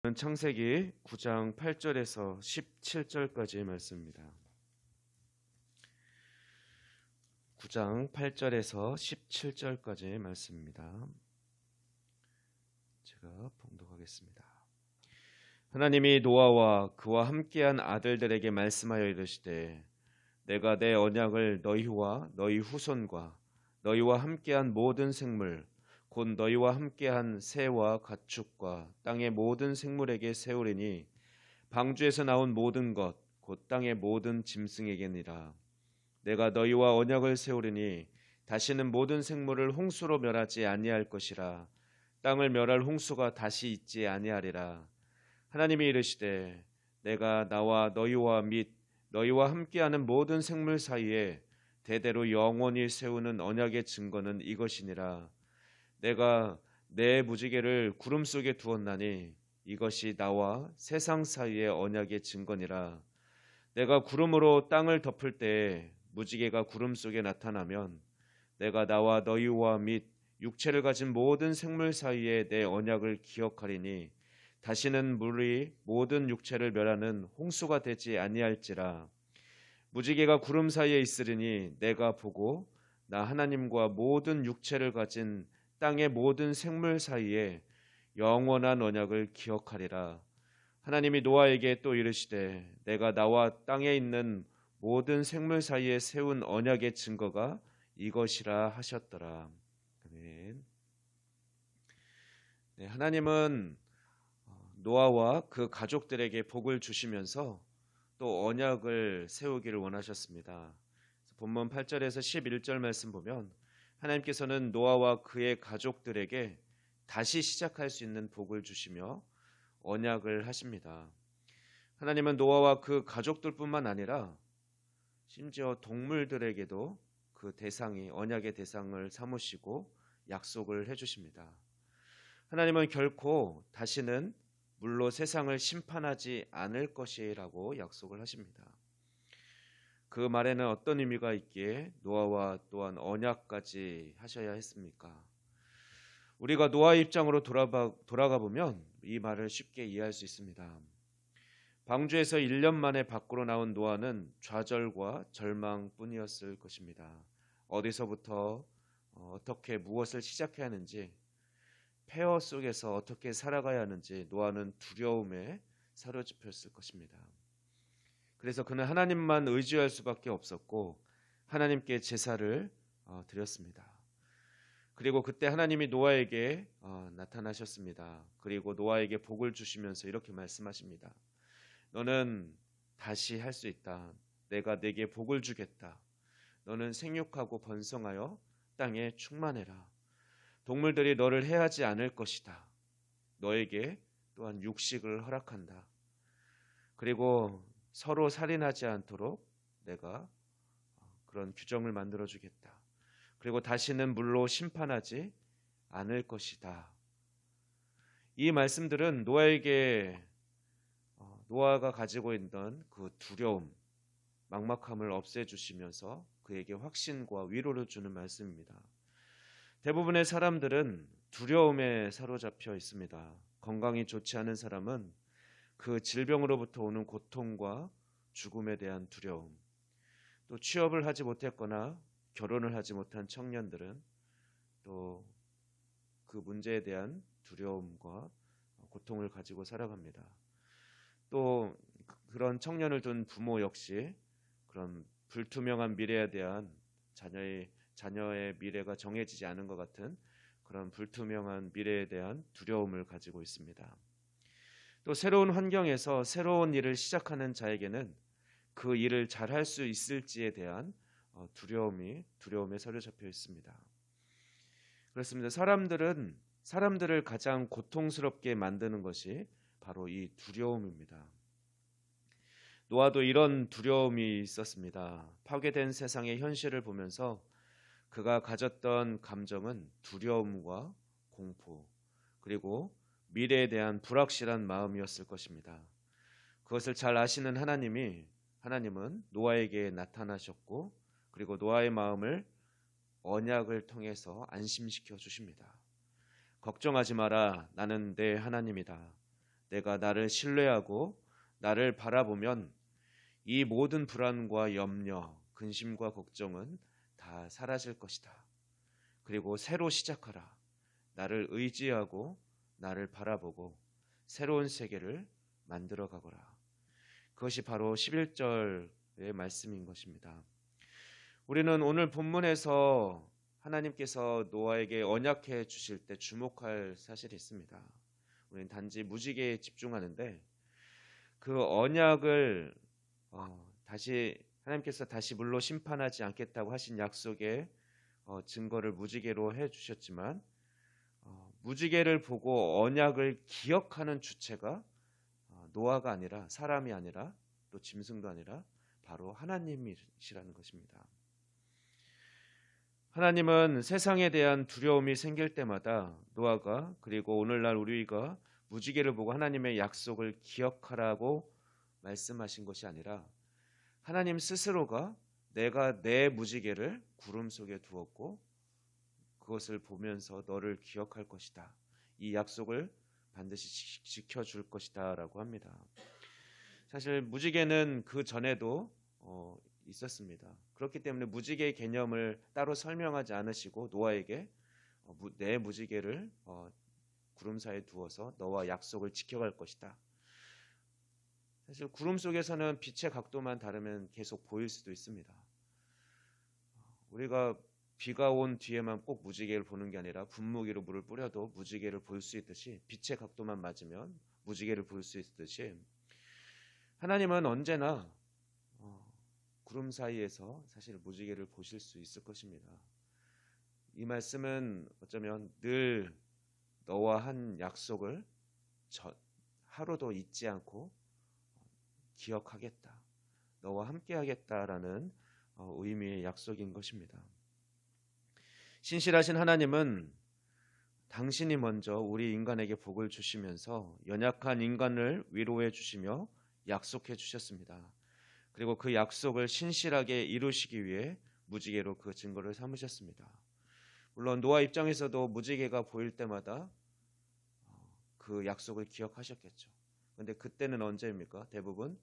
창세기 9장 8절에서 17절까지의 말씀입니다. 9장 8절에서 17절까지의 말씀입니다. 제가 봉독하겠습니다. 하나님이 노아와 그와 함께한 아들들에게 말씀하여 이르시되 내가 내 언약을 너희와 너희 후손과 너희와 함께한 모든 생물 곧 너희와 함께한 새와 가축과 땅의 모든 생물에게 세우리니 방주에서 나온 모든 것 곧 땅의 모든 짐승에게니라. 내가 너희와 언약을 세우리니 다시는 모든 생물을 홍수로 멸하지 아니할 것이라. 땅을 멸할 홍수가 다시 있지 아니하리라. 하나님이 이르시되 내가 나와 너희와 및 너희와 함께하는 모든 생물 사이에 대대로 영원히 세우는 언약의 증거는 이것이니라. 내가 내 무지개를 구름 속에 두었나니 이것이 나와 세상 사이의 언약의 증거니라. 내가 구름으로 땅을 덮을 때에 무지개가 구름 속에 나타나면 내가 나와 너희와 및 육체를 가진 모든 생물 사이에 내 언약을 기억하리니 다시는 물이 모든 육체를 멸하는 홍수가 되지 아니할지라. 무지개가 구름 사이에 있으리니 내가 보고 나 하나님과 모든 육체를 가진 땅의 모든 생물 사이에 영원한 언약을 기억하리라. 하나님이 노아에게 또 이르시되 내가 나와 땅에 있는 모든 생물 사이에 세운 언약의 증거가 이것이라 하셨더라. 아멘. 네, 하나님은 노아와 그 가족들에게 복을 주시면서 또 언약을 세우기를 원하셨습니다. 본문 8절에서 11절 말씀 보면 하나님께서는 노아와 그의 가족들에게 다시 시작할 수 있는 복을 주시며 언약을 하십니다. 하나님은 노아와 그 가족들뿐만 아니라 심지어 동물들에게도 그 대상이 언약의 대상을 삼으시고 약속을 해주십니다. 하나님은 결코 다시는 물로 세상을 심판하지 않을 것이라고 약속을 하십니다. 그 말에는 어떤 의미가 있기에 노아와 또한 언약까지 하셔야 했습니까? 우리가 노아의 입장으로 돌아가 보면 이 말을 쉽게 이해할 수 있습니다. 방주에서 1년 만에 밖으로 나온 노아는 좌절과 절망뿐이었을 것입니다. 어디서부터 어떻게 무엇을 시작해야 하는지, 폐허 속에서 어떻게 살아가야 하는지 노아는 두려움에 사로잡혔을 것입니다. 그래서 그는 하나님만 의지할 수밖에 없었고 하나님께 제사를 드렸습니다. 그리고 그때 하나님이 노아에게 나타나셨습니다. 그리고 노아에게 복을 주시면서 이렇게 말씀하십니다. 너는 다시 할 수 있다. 내가 내게 복을 주겠다. 너는 생육하고 번성하여 땅에 충만해라. 동물들이 너를 해하지 않을 것이다. 너에게 또한 육식을 허락한다. 그리고 서로 살인하지 않도록 내가 그런 규정을 만들어 주겠다. 그리고 다시는 물로 심판하지 않을 것이다. 이 말씀들은 노아가 가지고 있던 그 두려움, 막막함을 없애주시면서 그에게 확신과 위로를 주는 말씀입니다. 대부분의 사람들은 두려움에 사로잡혀 있습니다. 건강이 좋지 않은 사람은 그 질병으로부터 오는 고통과 죽음에 대한 두려움, 또 취업을 하지 못했거나 결혼을 하지 못한 청년들은 또 그 문제에 대한 두려움과 고통을 가지고 살아갑니다. 또 그런 청년을 둔 부모 역시 그런 불투명한 미래에 대한 자녀의 미래가 정해지지 않은 것 같은 그런 불투명한 미래에 대한 두려움을 가지고 있습니다. 또 새로운 환경에서 새로운 일을 시작하는 자에게는 그 일을 잘할 수 있을지에 대한 두려움에 사로잡혀 있습니다. 그렇습니다. 사람들을 가장 고통스럽게 만드는 것이 바로 이 두려움입니다. 노아도 이런 두려움이 있었습니다. 파괴된 세상의 현실을 보면서 그가 가졌던 감정은 두려움과 공포, 그리고 미래에 대한 불확실한 마음이었을 것입니다. 그것을 잘 아시는 하나님은 노아에게 나타나셨고 그리고 노아의 마음을 언약을 통해서 안심시켜 주십니다. 걱정하지 마라. 나는 내 하나님이다. 내가 나를 신뢰하고 나를 바라보면 이 모든 불안과 염려, 근심과 걱정은 다 사라질 것이다. 그리고 새로 시작하라. 나를 의지하고 나를 바라보고 새로운 세계를 만들어 가거라. 그것이 바로 11절의 말씀인 것입니다. 우리는 오늘 본문에서 하나님께서 노아에게 언약해 주실 때 주목할 사실이 있습니다. 우리는 단지 무지개에 집중하는데 그 언약을 하나님께서 다시 물로 심판하지 않겠다고 하신 약속의 증거를 무지개로 해 주셨지만 무지개를 보고 언약을 기억하는 주체가 노아가 아니라 사람이 아니라 또 짐승도 아니라 바로 하나님이시라는 것입니다. 하나님은 세상에 대한 두려움이 생길 때마다 노아가 그리고 오늘날 우리가 무지개를 보고 하나님의 약속을 기억하라고 말씀하신 것이 아니라 하나님 스스로가 내가 내 무지개를 구름 속에 두었고 그것을 보면서 너를 기억할 것이다. 이 약속을 반드시 지켜줄 것이다 라고 합니다. 사실 무지개는 그 전에도 있었습니다. 그렇기 때문에 무지개의 개념을 따로 설명하지 않으시고 노아에게 내 무지개를 구름 사이에 두어서 너와 약속을 지켜갈 것이다. 사실 구름 속에서는 빛의 각도만 다르면 계속 보일 수도 있습니다. 우리가 비가 온 뒤에만 꼭 무지개를 보는 게 아니라 분무기로 물을 뿌려도 무지개를 볼 수 있듯이 빛의 각도만 맞으면 무지개를 볼 수 있듯이 하나님은 언제나 구름 사이에서 사실 무지개를 보실 수 있을 것입니다. 이 말씀은 어쩌면 늘 너와 한 약속을 하루도 잊지 않고 기억하겠다. 너와 함께 하겠다라는 의미의 약속인 것입니다. 신실하신 하나님은 당신이 먼저 우리 인간에게 복을 주시면서 연약한 인간을 위로해 주시며 약속해 주셨습니다. 그리고 그 약속을 신실하게 이루시기 위해 무지개로 그 증거를 삼으셨습니다. 물론 노아 입장에서도 무지개가 보일 때마다 그 약속을 기억하셨겠죠. 그런데 그때는 언제입니까? 대부분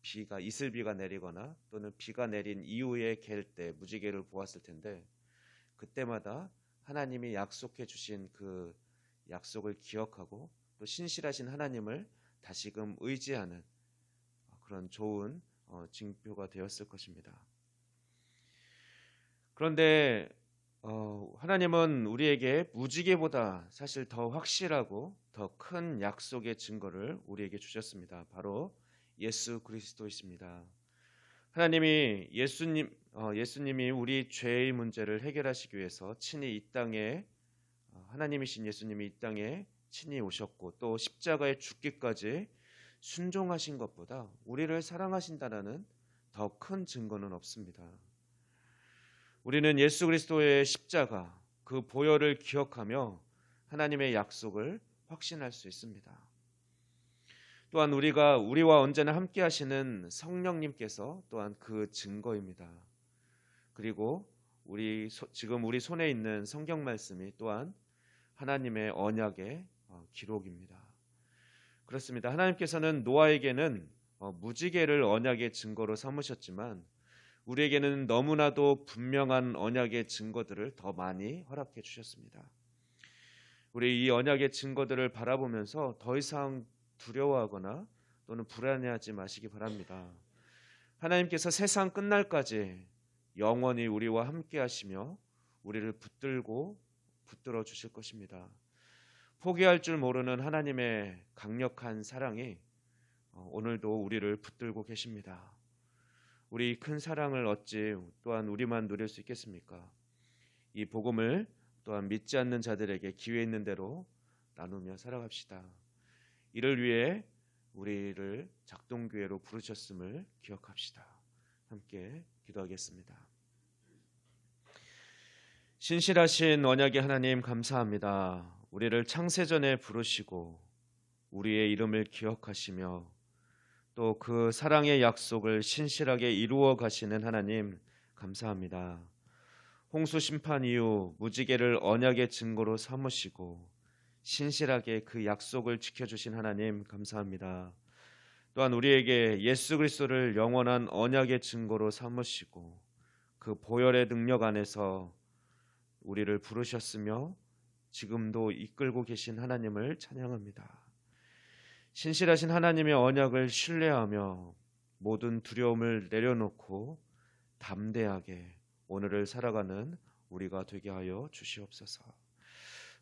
비가 이슬비가 내리거나 또는 비가 내린 이후에 갤 때 무지개를 보았을 텐데 그때마다 하나님이 약속해 주신 그 약속을 기억하고 또 신실하신 하나님을 다시금 의지하는 그런 좋은 징표가 되었을 것입니다. 그런데 하나님은 우리에게 무지개보다 사실 더 확실하고 더 큰 약속의 증거를 우리에게 주셨습니다. 바로 예수 그리스도이십니다. 하나님이 예수님이 우리 죄의 문제를 해결하시기 위해서 친히 이 땅에 하나님이신 예수님이 이 땅에 친히 오셨고 또 십자가에 죽기까지 순종하신 것보다 우리를 사랑하신다라는 더 큰 증거는 없습니다. 우리는 예수 그리스도의 십자가 그 보혈을 기억하며 하나님의 약속을 확신할 수 있습니다. 또한 우리와 언제나 함께 하시는 성령님께서 또한 그 증거입니다. 그리고 지금 우리 손에 있는 성경 말씀이 또한 하나님의 언약의 기록입니다. 그렇습니다. 하나님께서는 노아에게는 무지개를 언약의 증거로 삼으셨지만 우리에게는 너무나도 분명한 언약의 증거들을 더 많이 허락해 주셨습니다. 우리 이 언약의 증거들을 바라보면서 더 이상 두려워하거나 또는 불안해하지 마시기 바랍니다. 하나님께서 세상 끝날까지 영원히 우리와 함께 하시며 우리를 붙들어 주실 것입니다. 포기할 줄 모르는 하나님의 강력한 사랑이 오늘도 우리를 붙들고 계십니다. 우리 큰 사랑을 어찌 또한 우리만 누릴 수 있겠습니까? 이 복음을 또한 믿지 않는 자들에게 기회 있는 대로 나누며 살아갑시다. 이를 위해 우리를 작동교회로 부르셨음을 기억합시다. 함께 기도하겠습니다. 신실하신 언약의 하나님 감사합니다. 우리를 창세전에 부르시고 우리의 이름을 기억하시며 또 그 사랑의 약속을 신실하게 이루어 가시는 하나님 감사합니다. 홍수 심판 이후 무지개를 언약의 증거로 삼으시고 신실하게 그 약속을 지켜주신 하나님 감사합니다. 또한 우리에게 예수 그리스도를 영원한 언약의 증거로 삼으시고 그 보혈의 능력 안에서 우리를 부르셨으며 지금도 이끌고 계신 하나님을 찬양합니다. 신실하신 하나님의 언약을 신뢰하며 모든 두려움을 내려놓고 담대하게 오늘을 살아가는 우리가 되게 하여 주시옵소서.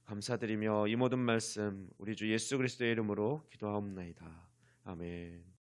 감사드리며 이 모든 말씀 우리 주 예수 그리스도의 이름으로 기도하옵나이다. 아멘.